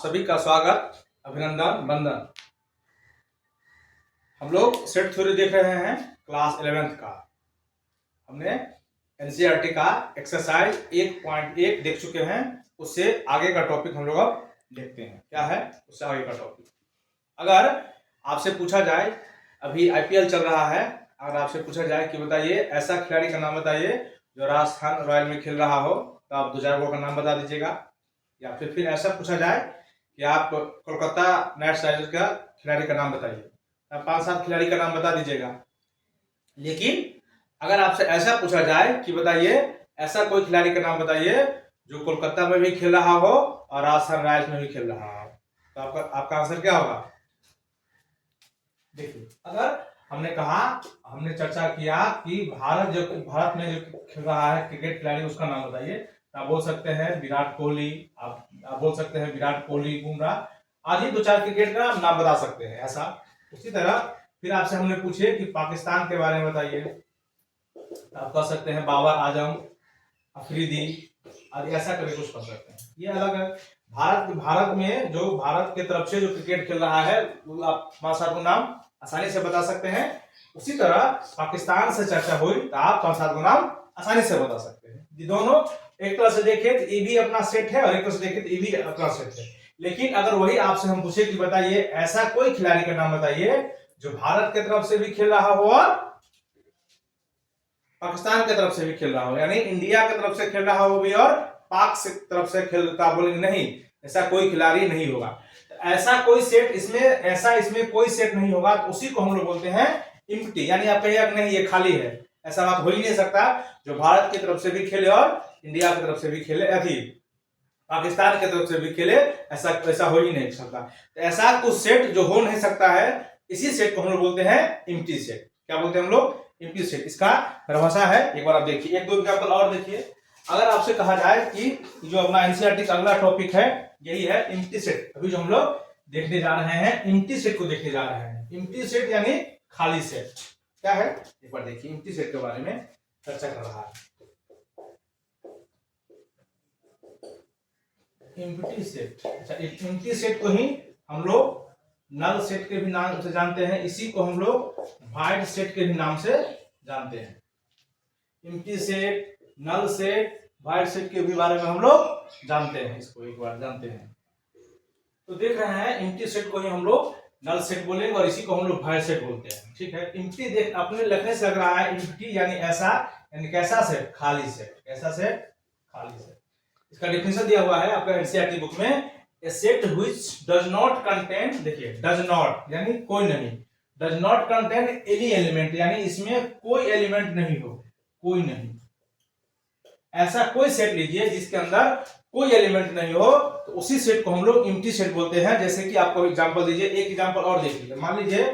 सभी का स्वागत, अभिनंदन, वंदन। हम लोग सेट थ्योरी देख रहे हैं क्लास 11th का। हमने एनसीईआरटी का एक्सरसाइज 1.1 देख चुके हैं। उससे आगे का टॉपिक हम लोग अब देखते हैं। क्या है उससे आगे का टॉपिक? अगर आपसे पूछा जाए, अभी आईपीएल चल रहा है, अगर आपसे पूछा जाए कि बताइए ऐसा खिलाड़ी का नाम बताइए जो राजस्थान रॉयल में खेल रहा हो, तो आप 2-4 गो का नाम बता दीजिएगा। या फिर ऐसा पूछा जाए कि आप कोलकाता नाइट राइडर्स का खिलाड़ी का नाम बताइए, आप 5-7 खिलाड़ी का नाम बता दीजिएगा। लेकिन अगर आपसे ऐसा पूछा जाए कि बताइए ऐसा कोई खिलाड़ी का नाम बताइए जो कोलकाता में भी खेल रहा हो और राजस्थान रॉयल्स में भी खेल रहा हो, तो आपका आंसर क्या होगा? देखिए, अगर हमने चर्चा किया कि भारत में जो खेल रहा है क्रिकेट खिलाड़ी, उसका नाम बताइए, आप बोल सकते हैं विराट कोहली, आप बोल सकते हैं विराट कोहली, बुमराह आदि 2-4 क्रिकेट का नाम बता सकते हैं। ऐसा उसी तरह फिर आपसे हमने पूछे कि पाकिस्तान के बारे में बताइए, आप कह सकते हैं बाबर आजम, अफरीदी आदि, ऐसा करके कुछ कर सकते हैं। ये अलग है। भारत में जो भारत के तरफ से जो क्रिकेट खेल रहा है, आप 5-7 नाम आसानी से बता सकते हैं। उसी तरह पाकिस्तान से चर्चा हुई तो आप 5-7 नाम आसानी से बता सकते हैं। ये दोनों एक तरह से देखें तो ये भी अपना सेट है और एक तरह से देखें तो ये भी अपना सेट है। लेकिन अगर वही आपसे हम पूछे कि बताइए ऐसा कोई खिलाड़ी का नाम बताइए जो भारत की तरफ से भी खेल रहा हो और पाकिस्तान की तरफ से भी खेल रहा हो, यानी इंडिया की तरफ से खेल रहा हो भी और पाक की तरफ से खेलता, बोलेंगे नहीं, ऐसा कोई खिलाड़ी नहीं होगा। ऐसा कोई सेट इसमें कोई सेट नहीं होगा, तो उसी को हम लोग बोलते हैं इम्प्टी। यानी आप कहिए नहीं ये खाली है, ऐसा बात हो ही नहीं सकता जो भारत की तरफ से भी खेले और इंडिया की तरफ से भी खेले, अभी पाकिस्तान की तरफ से भी खेले, ऐसा हो ही नहीं सकता। तो ऐसा कुछ सेट जो हो नहीं सकता है, इसी सेट को हम लोग बोलते हैं इम्प्टी सेट। क्या बोलते हैं हम लोग? Empty set. इसका परिभाषा है, एक बार आप देखिए, 1-2 एग्जाम्पल और देखिए। अगर आपसे कहा जाए कि जो अपना एनसीईआरटी का अगला टॉपिक है यही है इम्प्टी सेट। अभी जो हम लोग देखने जा रहे हैं इम्प्टी सेट को देखने जा रहे हैं। इम्प्टी सेट यानी खाली सेट क्या है, एक बार देखिए। इम्प्टी सेट के बारे में चर्चा कर रहा है। इम्प्टी सेट, अच्छा, इम्प्टी सेट को ही हम लोग नल सेट के भी नाम से जानते हैं, इसी को हम लोग वाइड सेट के भी नाम से जानते हैं। Empty set, null set, void set के भी बारे में हम लोग जानते हैं, इसको एक बार जानते हैं। तो देख रहे हैं इम्प्टी सेट को ही हम लोग नल सेट बोलेंगे और इसी को हम लोग वाइड सेट बोलते हैं। ठीक है, इम्प्टी देख अपने लिखने से लग रहा है इम्प्टी यानी ऐसा, यानी कैसा सेट? खाली सेट। कैसा सेट? खाली सेट। इसका डेफिनेशन दिया हुआ है आपका एनसीईआरटी बुक में। A set which does not contain, देखिए does not यानी कोई नहीं, does not contain any element यानी इसमें कोई एलिमेंट नहीं हो, कोई नहीं। ऐसा कोई सेट लीजिए जिसके अंदर कोई एलिमेंट नहीं हो, तो उसी सेट को हम लोग एम्प्टी सेट बोलते हैं। जैसे कि आपको एग्जांपल दीजिए, एक एग्जांपल और देख लीजिए। मान लीजिए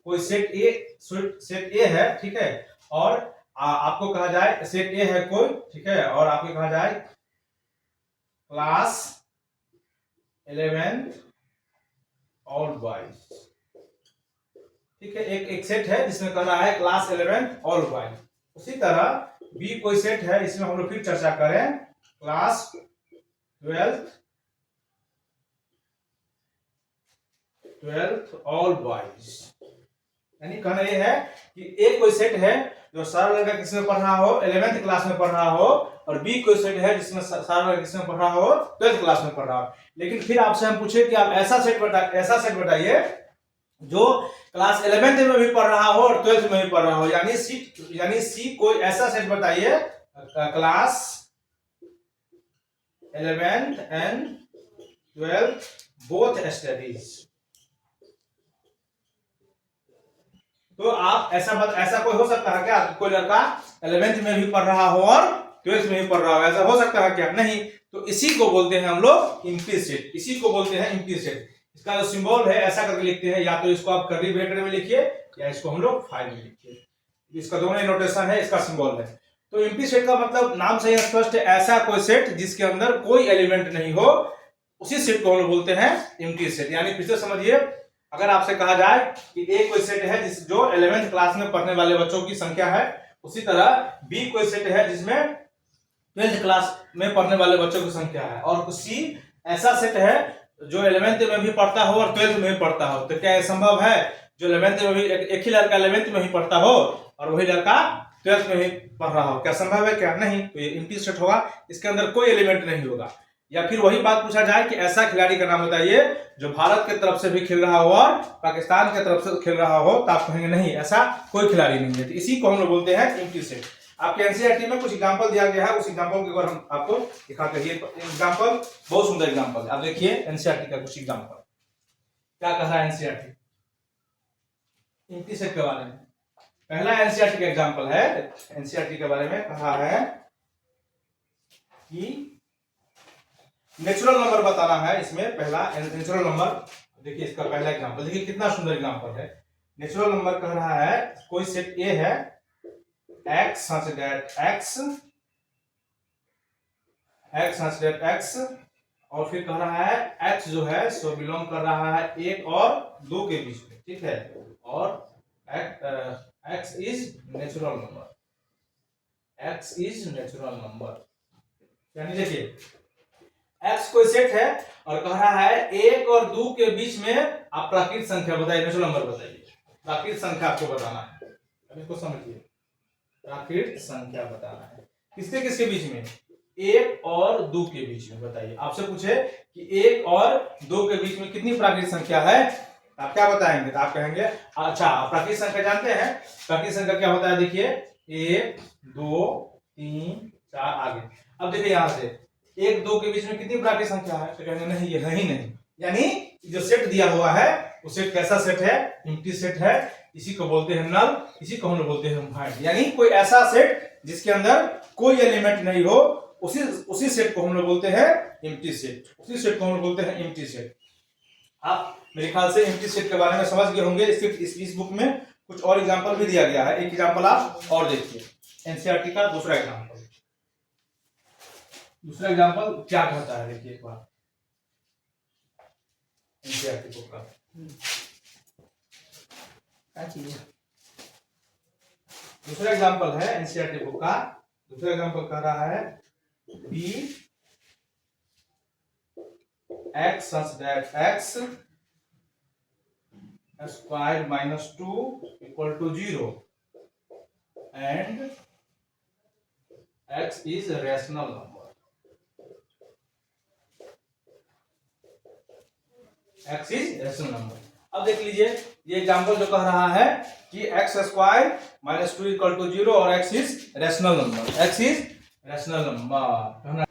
कोई सेट ए है, ठीक है, और आपको कहा जाए सेट ए है कोई, ठीक है, और आपको कहा जाए क्लास 11th ऑल बॉयज, ठीक है, एक सेट है जिसमें कह रहा है क्लास 11th ऑल बॉयज। उसी तरह बी कोई सेट है, इसमें हम लोग फिर चर्चा करें क्लास 12th ऑल बॉयज। यानी कहना यह है कि एक कोई सेट है जो सारा लड़का किसमें पढ़ रहा हो, 11th क्लास में पढ़ रहा हो, और बी कोई सेट है जिसमें सारा लड़का किसमें पढ़ रहा हो, 12th क्लास में पढ़ रहा हो। लेकिन फिर आपसे हम पूछे कि आप ऐसा सेट बताइए जो क्लास 11th में भी पढ़ रहा हो और 12th में भी पढ़ रहा हो, यानी सी कोई ऐसा सेट बताइए class 11th and 12th both studies. तो आप ऐसा कोई हो सकता है क्या? कोई लड़का 11th में भी पढ़ रहा हो और 12th में भी पढ़ रहा हो, ऐसा हो सकता है क्या? नहीं। तो इसी को बोलते हैं हम लोग इम्प्टी सेट, इसी को बोलते हैं इम्प्टी सेट। इसका जो सिंबल है ऐसा करके लिखते हैं, या तो इसको आप कर्ली ब्रैकेट में लिखिए या इसको हम लोग फाइल में लिखिए। इसका दोनों ही नोटेशन है, इसका सिंबल है। तो इम्प्टी सेट का मतलब नाम से ही स्पष्ट है, ऐसा कोई सेट जिसके अंदर कोई एलिमेंट नहीं हो, उसी सेट को हम लोग बोलते हैं इम्प्टी सेट। यानी फिर से समझिए, अगर आपसे कहा जाए कि एक कोई सेट है जो 11th क्लास में पढ़ने वाले बच्चों की संख्या है, उसी तरह बी कोई सेट है जिसमें 12th क्लास में पढ़ने वाले बच्चों की संख्या है, और सी ऐसा सेट है जो 11th में भी पढ़ता हो और 12th में भी पढ़ता हो, तो क्या ये संभव है जो 11th में भी एक ही लड़का 11th में ही पढ़ता हो और वही लड़का 12th में भी पढ़ रहा हो? क्या संभव है? क्या नहीं। तो ये एम्प्टी सेट होगा, इसके अंदर कोई एलिमेंट नहीं होगा। या फिर वही बात पूछा जाए कि ऐसा खिलाड़ी का नाम बताइए जो भारत की तरफ से भी खेल रहा हो और पाकिस्तान की तरफ से खेल रहा हो, तो आप कहेंगे नहीं, ऐसा कोई खिलाड़ी नहीं है। तो इसी को हम लोग बोलते हैं एम्प्टी सेट। आपके एनसीईआरटी में कुछ एग्जांपल दिया गया है, उस एग्जांपल के ऊपर हम आपको दिखाते हैं। एग्जांपल बहुत सुंदर एग्जांपल है। आप देखिए एनसीईआरटी का कुछ एग्जांपल क्या कह रहा है एनसीईआरटी एम्प्टी सेट के बारे में। पहला एनसीईआरटी का एग्जांपल है, एनसीईआरटी के बारे में कहा है कि नेचुरल नंबर बताना है। इसमें पहला नेचुरल नंबर, देखिए इसका पहला एग्जांपल देखिए कितना सुंदर एग्जांपल है। नेचुरल नंबर कह रहा है कोई सेट ए है x such that x और फिर कह रहा है x जो है सो बिलोंग कर रहा है 1 और 2 के बीच में, ठीक है। और x is natural number, x is natural number. यानी देखिए x कोई सेट है और कह रहा है 1 और 2 के बीच में आप प्राकृत संख्या बताइए, नेचुरल नंबर बताइए। प्राकृत संख्या आपको बताना है, अब इसको समझिए। प्राकृत संख्या बताना है किसके किसके बीच में? 1 और 2 के बीच में बताइए। आपसे पूछे कि 1 और 2 के बीच में कितनी प्राकृत संख्या है, आप क्या बताएंगे? तो आप कहेंगे अच्छा प्राकृत संख्या जानते हैं। प्राकृत संख्या क्या होता है देखिए 1 2 3 4 आगे। अब देखिए यहां से 1 2 के बीच में कितनी प्राकृत संख्या है, तो कहेंगे नहीं ये है ही नहीं। यानी जो सेट दिया हुआ है वो सेट कैसा सेट है? एम्प्टी सेट है। इसी को बोलते हैं नल, इसी को हम लोग बोलते हैं वाइड। यानी कोई ऐसा सेट जिसके अंदर कोई एलिमेंट नहीं हो, उसी सेट को हम लोग बोलते हैं एम्प्टी सेट। उसी सेट को हम लोग बोलते हैं एम्प्टी सेट। आप मेरे ख्याल से एम्प्टी सेट के बारे में समझ गए होंगे। इस बुक में कुछ और एग्जांपल भी दिया गया है। एक एग्जांपल आप और देखिए एनसीईआरटी का दूसरा एग्जांपल। दूसरा एग्जांपल क्या कहता है देखिए एक बार एनसीईआरटी बुक का दूसरा एग्जांपल है एनसीईआरटी बुक का। दूसरा एग्जांपल कह रहा है B x such that x square minus 2 equal to 0 and x is a rational number. x is rational number. अब देख लीजिए ये एग्जांपल जो कह रहा है कि x square minus 2 equal to 0 और x is rational number. x is rational number.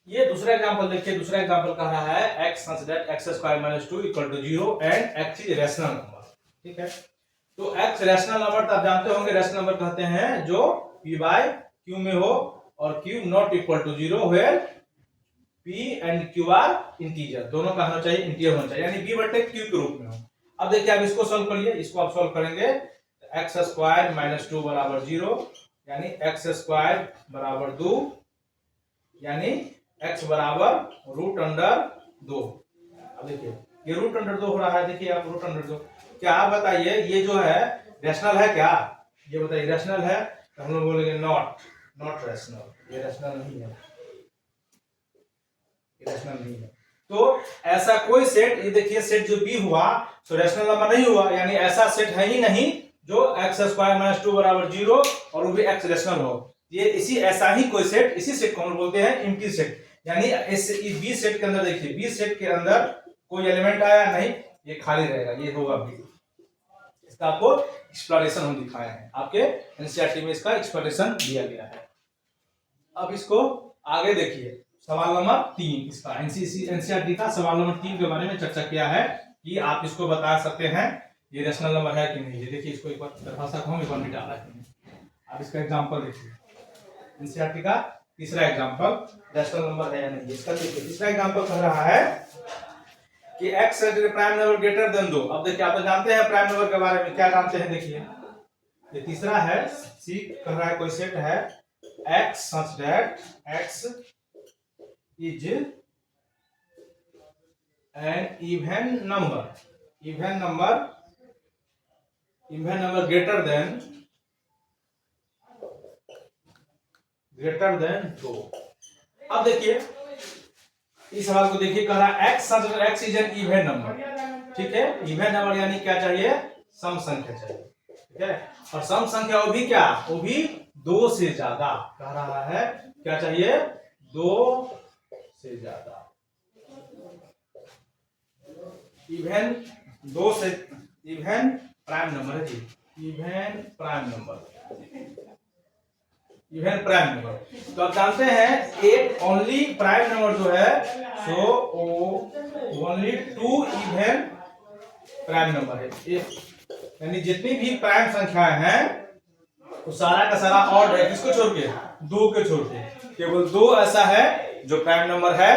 ये दूसरा एग्जांपल देखिए। दूसरा एग्जांपल कह रहा है x such that x square minus 2 equal to 0 and x is rational number, ठीक है। तो x रेशनल नंबर तो आप जानते होंगे, रेशनल नंबर कहते हैं जो p बाय q में हो और q not equal to 0 where p and q are integer. दोनों का होना चाहिए इंटीजर होना चाहिए, यानी b बटे q के रूप में हो। अब देखिए आप इसको सॉल्व करिए। इसको आप सॉल्व करेंगे x स्क्वायर माइनस 2 बराबर 0, यानी x स्क्वायर बराबर 2, यानी x बराबर रूट अंडर 2। अब देखिए ये रूट अंडर 2 हो रहा है। देखिए आप रूट अंडर 2, क्या आप बताइए ये जो है रैशनल है क्या? ये बताइए रैशनल है तो हम लोग बोलेंगे नॉट रैशनल। ये रैशनल नहीं है, ये रैशनल नहीं है। तो ऐसा कोई सेट, ये देखिए सेट जो बी हुआ तो रैशनल नंबर नहीं हुआ, यानी ऐसा सेट है ही नहीं जो x स्क्वायर माइनस 2 बराबर 0 और वो भी x रैशनल हो। ये इसी ऐसा ही कोई सेट, इसी सेट को हम बोलते हैं एम्प्टी सेट। यानी इस बी सेट के अंदर देखिए बी सेट के अंदर कोई एलिमेंट आया नहीं, ये खाली रहेगा, ये होगा बी। इसका आपको एक्सप्लेनेशन हम दिखाए हैं, आपके एनसीईआरटी में इसका एक्सप्लेनेशन दिया गया है। अब इसको आगे देखिए सवाल नंबर 3। इसका एनसीईआरटी का सवाल नंबर 3 के बारे में चर्चा किया है कि आप इसको बता सकते हैं ये रैशनल नंबर है कि नहीं। ये देखिए इसको एक बार परिभाषा को हम एक बार मिटा रहे हैं। आप इसका एग्जांपल देखिए एनसीईआरटी का तीसरा एग्जांपल रैशनल नंबर है या नहीं। इसका देखिए तीसरा एग्जांपल कह रहा है कि x prime number greater than 2। अब देखिए आप तो जानते हैं प्राइम नंबर के बारे में, क्या जानते हैं देखिए ये तीसरा है सी कह रहा है कोई सेट है x such that x is an even number greater than 2। अब देखिए इस सवाल को देखिए, कह रहा है x is an even number. ठीक है, इवन नंबर यानी क्या चाहिए, सम संख्या चाहिए। ठीक है, और सम संख्या वो भी क्या, वो भी 2 से ज्यादा। कह रहा है क्या चाहिए, 2 से ज्यादा। इवन 2 से, इवन प्राइम नंबर है जी, even prime number, even prime number. तो आप जानते हैं एक ओनली प्राइम नंबर जो है, so only 2 even prime number है। यानी जितनी भी प्राइम संख्याएं हैं वो सारा का सारा ऑड है, किसको छोड़ के, 2 के छोड़ के। केवल 2 ऐसा है जो प्राइम नंबर है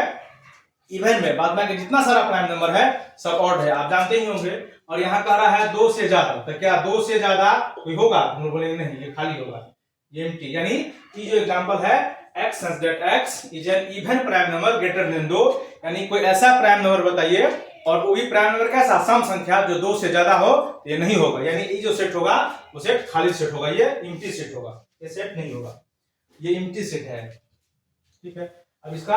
इवन में, बाद में जितना सारा प्राइम नंबर है सब ऑड है, आप जानते ही होंगे। और यहाँ कह रहा है 2 से ज्यादा, तो क्या 2 से ज्यादा कोई होगा, हम लोग बोलेंगे नहीं, ये खाली होगा, ये एम्प्टी। यानी ये जो एग्जांपल है x such that x is an even prime number greater than 2, यानी कोई ऐसा प्राइम नंबर बताइए, और वो भी प्राइम नंबर कैसा, सम संख्या जो 2 से ज्यादा हो, ये नहीं होगा। यानी ये जो सेट होगा वो सेट खाली सेट होगा, ये एम्प्टी सेट होगा, ये सेट नहीं होगा, ये एम्प्टी सेट है। ठीक है, अब इसका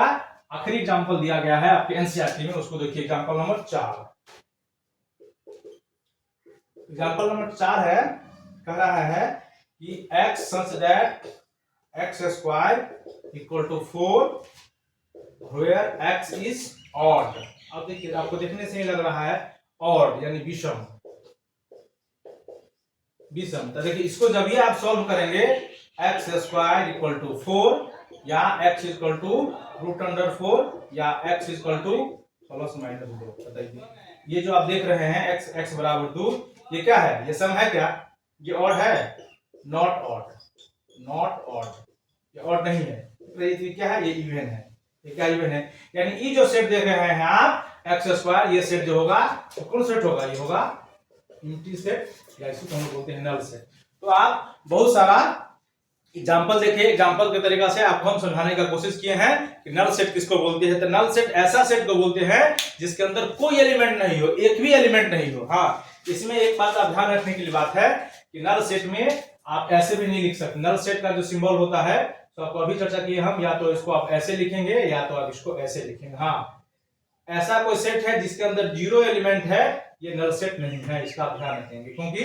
आखिरी एग्जांपल दिया गया है आपके एनसीईआरटी में, उसको देखिए, एग्जांपल नंबर 4। एग्जांपल नंबर 4 है, कह रहा है कि x such that x square equal to 4 where x is odd। अब देखिए, आपको देखने से ही लग रहा है ऑड यानी विषम, विषम। तो देखिए इसको जब ये आप सॉल्व करेंगे, x स्क्वायर इक्वल टू 4 या x इक्वल टू √4 या x इक्वल टू +-2, बताइए ये जो आप देख रहे हैं x बराबर 2, ये क्या है, ये सम है क्या, ये ऑड है, नॉट ऑड, नॉट ऑड, ये ऑड नहीं है। तो ये क्या है, ये इवन है। ये क्या इवन है, यानी ये जो सेट देख रहे हैं आप x स्क्वायर, ये सेट जो होगा तो कौन सेट होगा, ये होगा एम्प्टी सेट, या इसको हम लोग बोलते हैं नल सेट। तो आप बहुत सारा एग्जांपल देखिए, एग्जांपल के तरीका से आपको हम समझाने का कोशिश किए हैं कि नल सेट किसको बोलते हैं। तो नल सेट ऐसा सेट को बोलते हैं जिसके अंदर कोई एलिमेंट नहीं हो, एक भी एलिमेंट नहीं हो। हाँ, इसमें एक बात आप ध्यान रखने के लिए बात है कि नल सेट में आप ऐसे भी नहीं लिख सकते। नल सेट का जो सिंबल होता है, तो आपको अभी चर्चा किए हम, या तो इसको आप ऐसे लिखेंगे या तो आप इसको ऐसे लिखेंगे। हाँ, ऐसा कोई सेट है जिसके अंदर 0 एलिमेंट है, ये नल सेट नहीं है, इसका आप ध्यान रखेंगे, क्योंकि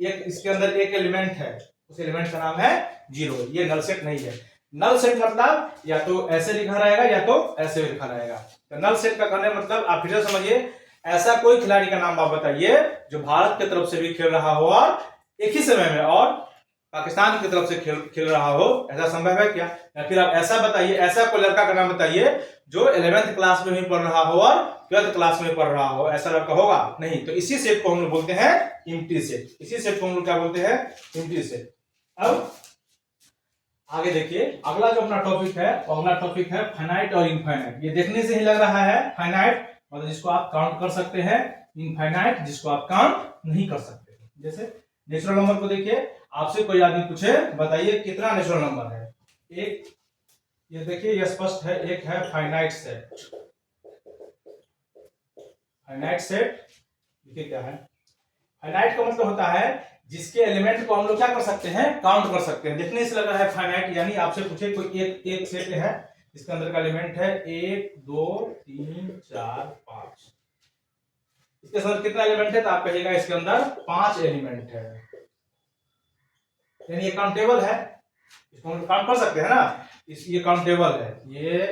एक इसके अंदर एक एलिमेंट है, उस एलिमेंट का नाम है 0, ये नल सेट नहीं है। नल सेट मतलब या तो ऐसे लिखा रहेगा या तो ऐसे लिखा रहेगा। तो नल सेट का कहने मतलब आप फिर से समझिए, ऐसा कोई खिलाड़ी का नाम आप बताइए जो भारत की तरफ से भी खेल रहा हो और एक ही समय में और पाकिस्तान की तरफ से खेल रहा हो, ऐसा संभव है क्या। या फिर आप ऐसा बताइए, ऐसा कोई लड़का का नाम बताइए जो 11th क्लास में भी पढ़ रहा हो और 12th क्लास में पढ़ रहा हो, ऐसा लड़का होगा नहीं। तो इसी सेट को हम लोग बोलते हैं एम्प्टी सेट, इसी सेट को हम लोग क्या बोलते हैं, एम्प्टी सेट। अब आगे देखिए, अगला जो अपना टॉपिक है, अगला टॉपिक है फाइनाइट और इनफाइनाइट। ये देखने से ही लग रहा है फाइनाइट मतलब जिसको आप काउंट कर सकते हैं, इनफाइनाइट जिसको आप काउंट नहीं कर सकते। जैसे नेचुरल नंबर को देखिए, आपसे कोई आदमी पूछे बताइए कितना नेचुरल नंबर है, एक, ये देखिए ये स्पष्ट है, एक है फाइनाइट सेट। फाइनाइट सेट देखिए क्या है, फाइनाइट का मतलब होता है जिसके एलिमेंट को हम लोग क्या कर सकते हैं, काउंट कर सकते हैं। देखने से लग रहा है फाइनाइट, यानी आपसे पूछे कोई एक सेट है जिसके अंदर का एलिमेंट है 1 2 3 4 5, इसके अंदर कितना एलिमेंट है, तो आप कहिएगा इसके अंदर 5 एलिमेंट है, यानी ये काउंटेबल है, इसको हम काउंट कर सकते हैं ना, ये काउंटेबल है, ये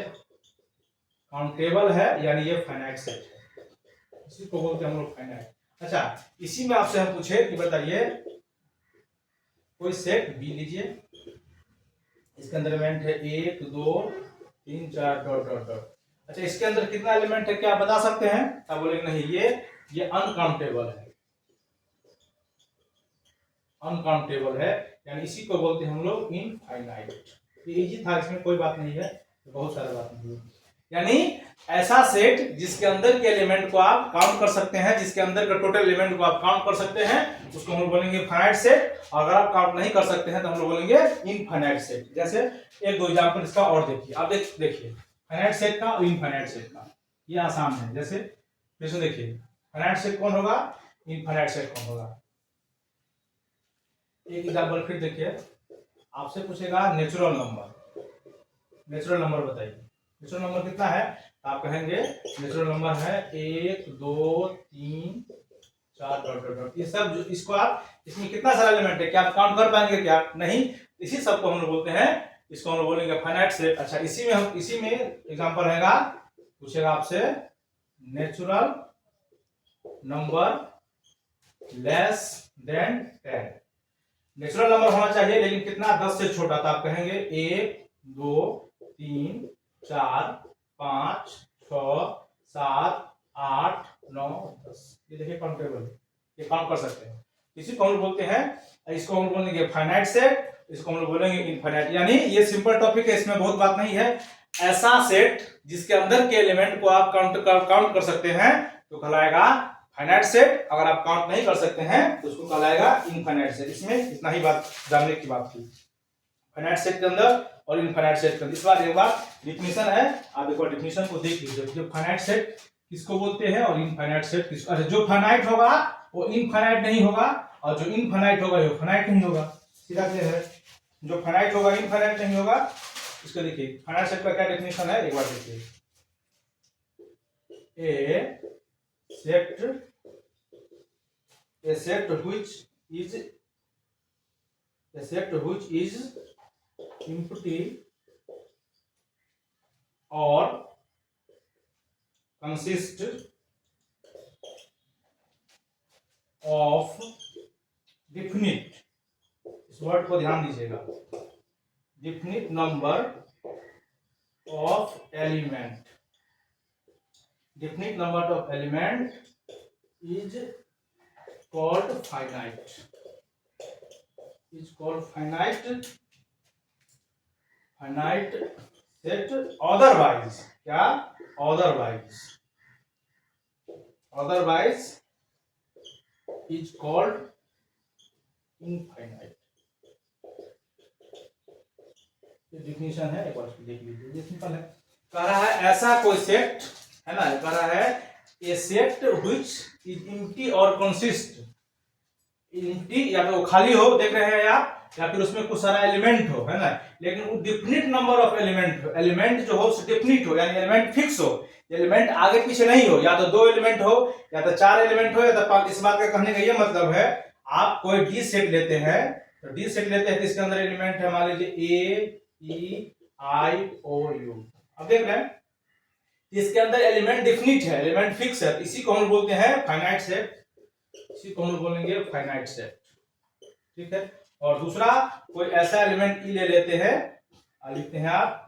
काउंटेबल है, यानी ये फाइनाइट सेट है, इसी को बोलते हैं हम लोग फाइनाइट। अच्छा, इसी में आपसे हम पूछे कि बताइए कोई सेट बी लीजिए, इसके अंदर एलिमेंट है 1 2 3 4 डॉट डॉट डॉट। अच्छा, इसके अंदर कितना एलिमेंट है क्या आप बता सकते हैं, आप बोलेंगे नहीं, ये अनकाउंटेबल है, अनकाउंटेबल है, यानी इसी को बोलते हैं हम लोग इनफाइनाइट। ये इजी था, इसमें कोई बात नहीं है, बहुत सारी बात नहीं है। यानी ऐसा सेट जिसके अंदर के एलिमेंट को आप काउंट कर सकते हैं, जिसके अंदर के टोटल एलिमेंट को आप काउंट कर सकते हैं, उसको हम लोग बोलेंगे फाइनाइट सेट। और अगर आप काउंट नहीं कर सकते हैं तो हम लोग बोलेंगे इनफाइनाइट सेट। जैसे एक दो एग्जांपल इसका और देखिए, आप देखिए फाइनाइट सेट का और इनफाइनाइट सेट का, ये आसान है। जैसे देखिए फाइनाइट सेट कौन होगा, इनफाइनाइट सेट कौन होगा। एक एग्जांपल फिर देखिए, आपसे पूछेगा नेचुरल नंबर, नेचुरल नंबर बताइए, नेचुरल नंबर कितना है, आप कहेंगे नेचुरल नंबर है 1 2 3 4 डॉट डॉट डॉट। ये सब जो इसको आप इसमें कितना सारा एलिमेंट है क्या आप काउंट कर पाएंगे क्या? नहीं। इसी सब को हम लोग बोलते हैं, इसको हम लोग बोलेंगे फाइनाइट सेट। अच्छा इसी में एग्जांपल रहेगा, पूछेगा आपसे natural number less than 10। Natural number होना चाहिए लेकिन कितना? 10 से छोटा। तो आप कहेंगे 1 2 3 4 5 6 7 8 9 10। ये देखिए काउंटेबल, ये काउंट कर सकते हैं। इसी को हम लोग बोलते हैं, इसको हम लोग बोलेंगे फाइनाइट सेट, इसको हम लोग बोलेंगे इनफाइनाइट। यानी ये सिंपल टॉपिक है, इसमें बहुत बात नहीं है। ऐसा सेट जिसके अंदर के एलिमेंट को आप काउंट कर सकते हैं तो कहलाएगा फाइनाइट सेट। अगर आप काउंट नहीं कर सकते हैं तो उसको कहलाएगा इनफाइनाइट सेट। इसमें इतना ही बात जानने की बात थी फाइनाइट सेट के अंदर और इनफाइनाइट सेट के अंदर। इस बार एक बार डिफिनीशन है, आप एक बार डिफिनीशन को देख लीजिए। जो फाइनाइट सेट किसको बोलते हैं और इनफाइनाइट सेट किसको? अच्छा, जो फाइनाइट होगा वो इनफाइनाइट नहीं होगा और जो इनफाइनाइट होगा वो फाइनाइट नहीं होगा। सीधा क्लियर है? जो फाइनाइट होगा इनफाइनाइट नहीं होगा। इसको देखिए फाइनाइट सेट का क्या डेफिनेशन है, एक बार देखिए। a set which is empty or consist of definite, इस वर्ड को ध्यान दीजिएगा, definite number of element, definite number of element is called finite, is called finite set। otherwise क्या? otherwise is called infinite। ये definition है, एक बार देख लीजिए। ये सिंपल है। कह रहा है ऐसा कोई सेट है ना, कह रहा है ए सेट व्हिच इज एम्प्टी और कंसिस्ट। एम्प्टी या तो खाली हो, देख रहे हैं आप, या फिर उसमें कुछ सारा एलिमेंट हो, है ना, लेकिन वो डिफिनिट नंबर ऑफ एलिमेंट हो। एलिमेंट जो हो डिफिनिट हो, यानी एलिमेंट फिक्स हो, एलिमेंट आगे पीछे नहीं हो। या तो 2 एलिमेंट हो या तो 4 एलिमेंट हो या तो 5। इस बात का कहने का ये मतलब है, आप कोई डी सेट लेते हैं तो डी सेट लेते हैं तो इसके अंदर एलिमेंट है, मान लीजिए ए ई आई ओ यू। अब देख रहे हैं इसके अंदर एलिमेंट डिफिनिट है, एलिमेंट फिक्स है, इसी को हम बोलते हैं फाइनाइट सेट। इसी को हम बोलेंगे फाइनाइट सेट, ठीक है। और दूसरा कोई ऐसा एलिमेंट ई ले लेते हैं, लिखते हैं आप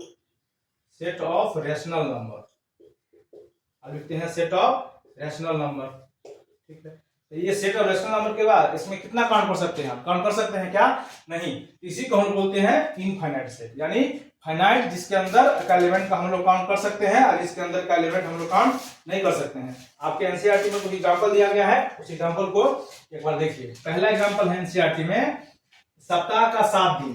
सेट ऑफ रेशनल नंबर, लिखते हैं सेट ऑफ रेशनल नंबर, ठीक है। तो ये सेट ऑफ रेशनल नंबर के बाद इसमें कितना काउंट कर सकते हैं? आप काउंट कर सकते हैं क्या? नहीं। इसी को हम बोलते हैं इनफाइनाइट सेट, यानी फाइनाइट जिसके अंदर का एलिमेंट का हम लोग काउंट कर सकते हैं और इसके अंदर का एलिमेंट हम लोग काउंट नहीं कर सकते हैं। आपके एनसीईआरटी में कुछ एग्जांपल दिया गया है, उस एग्जांपल को एक बार देखिए। पहला एग्जांपल है एनसीईआरटी में, सप्ताह का 7 दिन,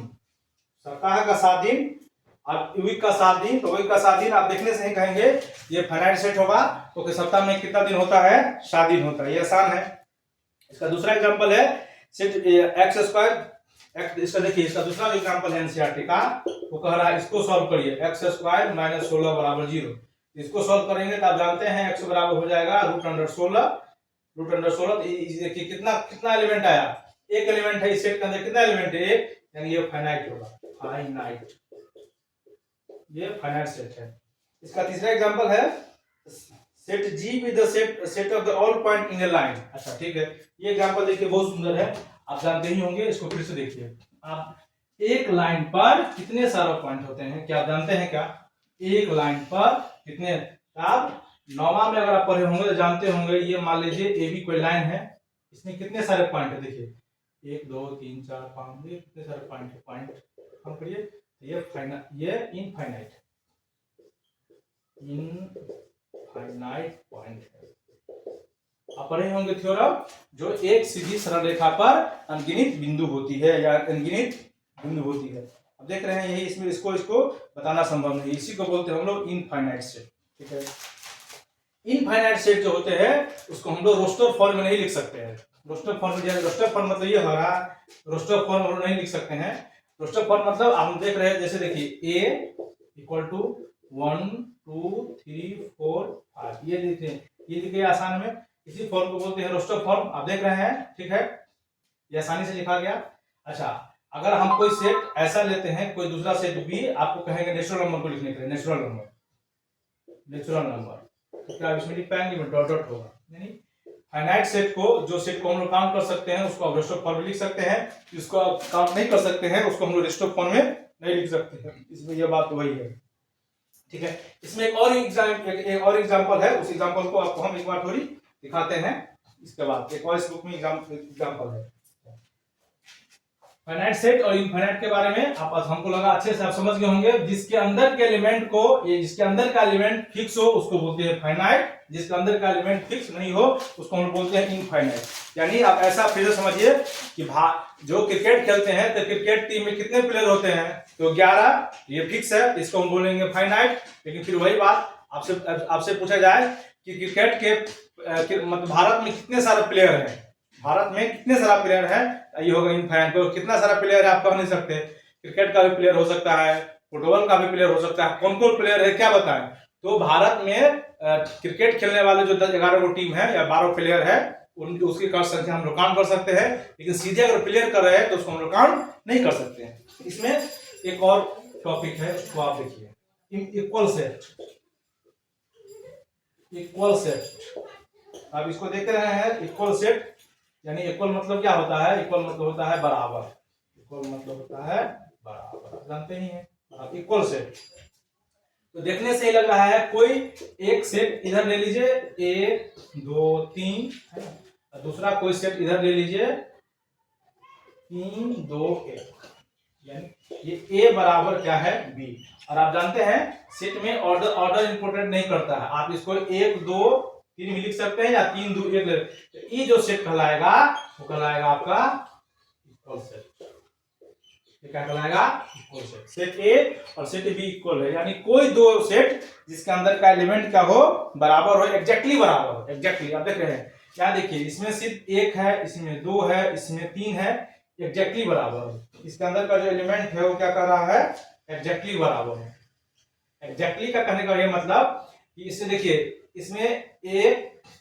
सप्ताह का 7 दिन, अब वीक का 7 दिन, तो वीक का 7 दिन आप देखने से ही कहेंगे ये फाइनाइट सेट होगा, क्योंकि सप्ताह में कितना दिन होता है? 7 दिन होता है। ये आसान है। इसका दूसरा एग्जांपल है सेट एक्स स्क्वायर। इसका देखिए, इसका दूसरा एग्जांपल है एनसीईआरटी का, वो कह रहा है इसको सॉल्व करिए, एक्स स्क्वायर माइनस 16 बराबर 0। इसको सॉल्व करेंगे तो आप जानते हैं एक्स बराबर हो जाएगा √16। तो देखिए कितना एलिमेंट आया? एक एलिमेंट है इस सेट के अंदर। कितना एलिमेंट है? एक, यानी ये फाइनाइट होगा, फाइनाइट, ये फाइनाइट सेट है। इसका तीसरा एग्जांपल है set G with the set of the all point in a line. अच्छा ठीक है, ये एग्जांपल देखिए बहुत सुंदर है, आप जानते ही होंगे। इसको फिर से देखिए, आप एक लाइन पर कितने सारे पॉइंट होते हैं क्या आप जानते हैं क्या? एक लाइन पर कितने? आप 9वां में अगर आप पढ़े होंगे तो जानते होंगे। ये मान लीजिए ए बी कोई लाइन है, इसमें कितने सारे पॉइंट है? देखिए 1 2 3 4 5, ये कितने सारे पॉइंट है? पॉइंट हम करिए, ये इनफाइनाइट पॉइंट है। आप पढ़े होंगे थ्योरम, जो एक सीधी सरल रेखा पर अनगिनत बिंदु होती है या अनगिनत बिंदु होती है। अब देख रहे हैं यही, इसमें इसको बताना संभव नहीं, इसी को बोलते हैं हम लोग इनफाइनाइट सेट, ठीक है। इनफाइनाइट सेट जो होते हैं उसको हम लोग रोस्टर फॉर्म में नहीं लिख सकते हैं। रोस्टर फॉर्म मतलब ये होगा, रोस्टर फॉर्म नहीं लिख सकते हैं। रोस्टर फॉर्म मतलब हम देख रहे हैं, जैसे देखिए a = 1 2 3 4 5 ये लिखते हैं, ये लिखे आसान में। इसी फॉर्म को बोलते हैं रोस्टर फॉर्म, आप देख रहे हैं, ठीक है, ये आसानी से लिखा गया। अच्छा, अगर हम कोई सेट ऐसा लेते हैं, कोई दूसरा सेट भी, आपको कहेंगे नेचुरल नंबर को लिखने के लिए, नेचुरल नंबर, नेचुरल नंबर, तो क्या इसमें लिख पाएंगे, डॉट डॉट होगा नहीं। फाइनाइट सेट को, जो सेट को हम लोग काउंट कर सकते हैं, उसको आप रेशो फॉर्म में लिख सकते हैं। जिसको आप काउंट नहीं कर सकते हैं, उसको हम लोग रेशो फॉर्म में नहीं लिख सकते हैं। इसमें यह बात वही है, ठीक है। इसमें एक और एग्जांपल है, उस एग्जांपल को आपको हम एक बार थोड़ी दिखाते हैं, इसके बाद एक और इस बुक में एग्जांपल है। फाइनाइट सेट और इनफाइनाइट के बारे में आप हमको लगा अच्छे से आप समझ गए होंगे। जिसके अंदर के एलिमेंट को, ये जिसके अंदर का एलिमेंट फिक्स हो उसको बोलते हैं फाइनाइट, जिसके अंदर का एलिमेंट फिक्स नहीं हो उसको हम बोलते हैं इनफाइनाइट। यानी आप ऐसा फिर समझिए कि जो क्रिकेट खेलते हैं तो क्रिकेट टीम में कितने प्लेयर होते हैं, तो 11, ये फिक्स है, इसको हम बोलेंगे फाइनाइट। लेकिन फिर वही बात आपसे पूछा जाए कि क्रिकेट के मतलब भारत में कितने सारे प्लेयर हैं, भारत में कितने सारा प्लेयर है, ये होगा इनफाइनाइट। तो कितना सारा प्लेयर है आप कह नहीं सकते, क्रिकेट का भी प्लेयर हो सकता है, फुटबॉल का भी प्लेयर हो सकता है, कौन कौन प्लेयर है क्या बताएं। तो भारत में क्रिकेट खेलने वाले जो 11 गो टीम है या 12 प्लेयर है, उनकी उसकी संख्या हम लोग काउंट कर सकते हैं। लेकिन सीधे अगर प्लेयर कर रहे हैं तो उसको हम लोग काउंट नहीं कर सकते हैं। इसमें एक और टॉपिक है, उसको आप देखिए, इक्वल सेट। इक्वल सेट आप इसको देख रहे हैं, इक्वल सेट यानी इक्वल मतलब क्या होता है, इक्वल मतलब होता है बराबर, इक्वल मतलब होता है बराबर, जानते ही हैं आप। इक्वल सेट तो देखने से ही लग रहा है, कोई एक सेट इधर ले लीजिए 1 2 3, दूसरा कोई सेट इधर ले लीजिए 3 2 1, यानी ये ए बराबर क्या है बी। और आप जानते हैं सेट में ऑर्डर इंपोर्टेंट नहीं करता है, आप इसको 1 2 3 भी लिख सकते हैं या 3 2 1 तो ये जो सेट कहलाएगा वो कहलाएगा आपका इक्वल सेट। क्या कहलाएगा, इक्वल सेट। सेट ए और सेट बी इक्वल है, यानी कोई दो सेट जिसके अंदर का एलिमेंट क्या हो, बराबर हो, एग्जैक्टली बराबर हो। एग्जैक्टली आप देख रहे हैं, क्या देखिए, इसमें सिर्फ 1 है, इसमें 2 है, इसमें 3 है, एग्जैक्टली बराबर है। इसके अंदर का जो एलिमेंट है वो क्या कर रहा है, एग्जैक्टली बराबर है। एग्जैक्टली का कहने का ये मतलब कि इससे देखिए, इसमें 1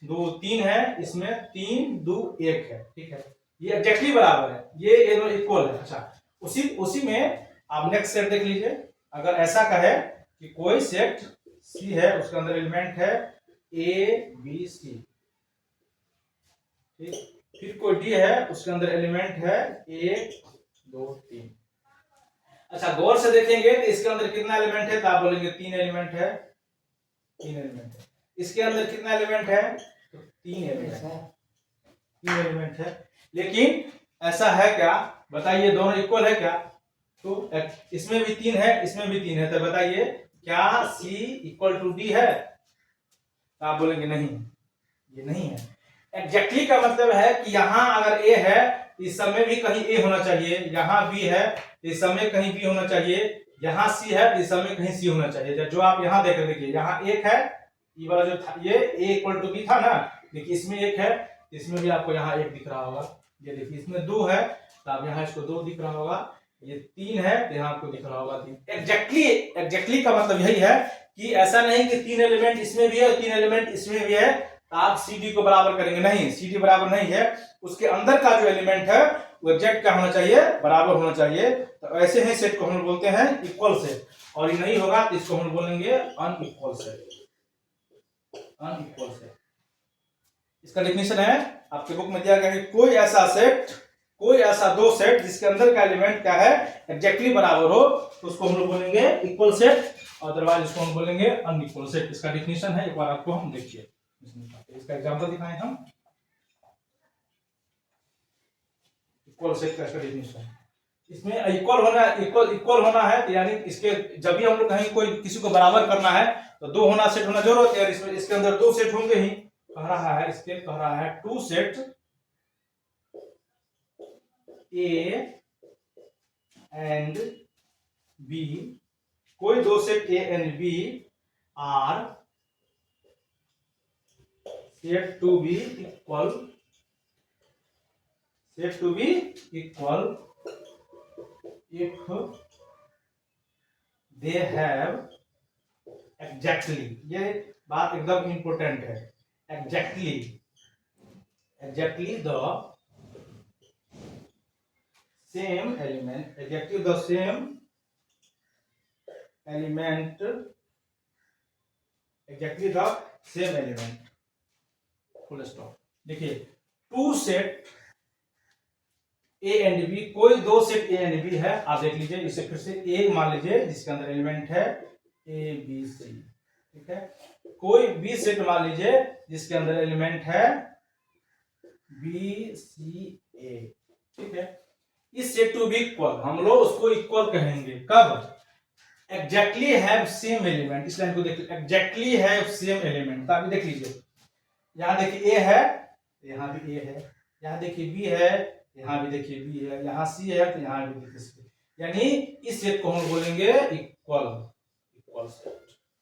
2 3 है, इसमें 3 2 1 है, ठीक है, ये एग्जैक्टली बराबर है, ये दोनों इक्वल है। अच्छा, उसी में आप नेक्स्ट सेट देख लीजिए। अगर ऐसा कहे कि कोई सेट सी है, उसके अंदर एलिमेंट है ए बी सी, ठीक, फिर कोई डी है, उसके अंदर एलिमेंट है 1 2 3। अच्छा, गौर से देखेंगे तो इसके अंदर कितना एलिमेंट है, तो आप बोलेंगे 3 एलिमेंट है, 3 एलिमेंट है। इसके अंदर कितना एलिमेंट है, तो 3 एलिमेंट है, 3 एलिमेंट है। लेकिन ऐसा है क्या, बताइए, दोनों इक्वल है क्या, तो इसमें भी 3 है, इसमें भी 3 है, तो बताइए क्या सी इक्वल टू डी है, तो आप बोलेंगे नहीं, ये नहीं है। एग्जैक्टली का मतलब है कि यहां अगर ए है, इस समय भी कहीं ए होना चाहिए, यहां बी है, इस समय कहीं बी होना चाहिए, यहां सी है, इस समय कहीं सी होना चाहिए। जो आप यहां देख देखिए, यहां 1 है, ये वाला जो था, ये ए इक्वल टू बी था ना, देखिए इसमें 1 है, इसमें भी आपको यहाँ 1 दिख रहा होगा। ये देखिए, इसमें 2 है, तो आप यहाँ इसको 2 दिख रहा होगा, ये 3 है, तो यहाँ आपको दिख रहा होगा 3। एग्जैक्टली का मतलब यही है कि ऐसा नहीं कि 3 एलिमेंट इसमें भी है और 3 एलिमेंट इसमें भी है, आप सी डी को बराबर करेंगे, नहीं, सी डी बराबर नहीं है, उसके अंदर का जो एलिमेंट है वो एग्जैक्ट क्या होना चाहिए, बराबर होना चाहिए। तो ऐसे ही सेट को हम बोलते हैं इक्वल सेट, और ये नहीं होगा तो इसको हम बोलेंगे अनइक्वल सेट। अनइक्वल सेट, इसका डेफिनेशन है आपके बुक में दिया गया है, कोई ऐसा दो सेट जिसके अंदर का एलिमेंट क्या है, एग्जैक्टली बराबर हो, तो उसको हम लोग बोलेंगे इक्वल सेट, अदरवाइज इसको हम बोलेंगे अनइक्वल सेट। इसका डेफिनेशन है, एक बार आपको हम देखिए, इसका एग्जांपल दिखाएं हम। इक्वल सेट का डेफिनेशन, इसमें इक्वल होना है, यानी इसके जब भी हम लोग कहीं कोई किसी को बराबर करना है तो 2 होना सेट होना जरूरत है, इसमें इसके अंदर 2 सेट होंगे ही। कह रहा है 2 सेट ए एंड बी, कोई 2 set A and B are said to be equal, said to be equal if they have exactly, ये बात एकदम इंपॉर्टेंट है। Exactly, exactly the same element, exactly the same element, exactly the same element, full stop. देखिए two set A and B, कोई दो set A and B है, आप देख लीजिए इसे फिर से। ए मान लीजिए जिसके अंदर एलिमेंट है ए बी सी, ठीक है। कोई बी सेट मान लीजिए जिसके अंदर एलिमेंट है बी सी ए, ठीक है। इस सेट टू बी इक्वल, हम लोग उसको इक्वल कहेंगे कब? Exactly have same element. इस लाइन को देखिए, एग्जैक्टली हैव सेम एलिमेंट। तो अभी देख लीजिए, यहाँ देखिए ए है, यहाँ भी ए है, यहाँ देखिए बी है, यहाँ भी देखिए बी है, यहाँ सी है, तो यहाँ भी देखिए सी। यानी इस सेट को हम बोलेंगे इक्वल, इक्वल सेट,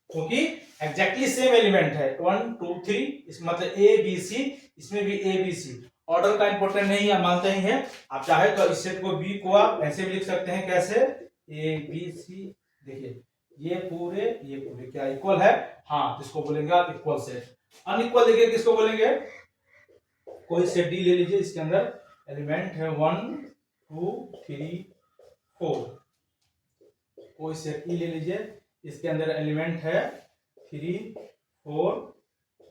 क्योंकि एग्जैक्टली सेम एलिमेंट है 1 2 3, इस मतलब ए बी सी, इसमें भी ए बी सी। ऑर्डर का इंपॉर्टेंट नहीं है, मानते ही हैं। आप चाहे तो इस सेट को बी को आप ऐसे भी लिख सकते हैं, कैसे? ए बी सी, देखिए ये पूरे क्या इक्वल है? हाँ, इसको बोलेंगे आप इक्वल सेट। अनइक्वल देखिए किसको बोलेंगे? कोई सेट डी ले लीजिए, इसके अंदर एलिमेंट है 1 2 3 4। कोई सेट ई ले लीजिए, इसके अंदर एलिमेंट है 3 4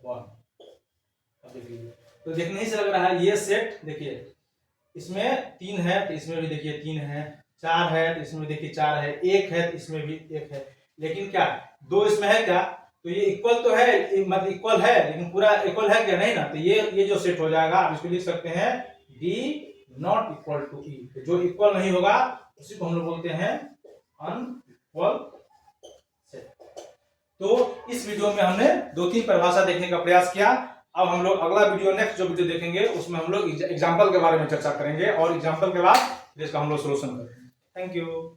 1। अब देखिए, तो देखने से लग रहा है ये सेट, देखिए इसमें 3 है तो इसमें भी देखिए 3 है, 4 है तो इसमें देखिए 4 है, 1 है तो इसमें भी 1 है। लेकिन क्या 2 इसमें है क्या? तो ये इक्वल तो है, मतलब इक्वल है, लेकिन पूरा इक्वल है क्या? नहीं ना। तो ये जो सेट हो जाएगा, आप इसको लिख सकते हैं डी नॉट इक्वल टू ई। जो इक्वल नहीं होगा उसी को हम लोग बोलते हैं अनइक्वल सेट। तो इस वीडियो में हमने 2-3 परिभाषा देखने का प्रयास किया। अब हम लोग अगला वीडियो, नेक्स्ट जो वीडियो देखेंगे उसमें हम लोग एग्जाम्पल के बारे में चर्चा करेंगे, और एग्जाम्पल के बाद इसका हम लोग सोल्यूशन करेंगे। Thank you.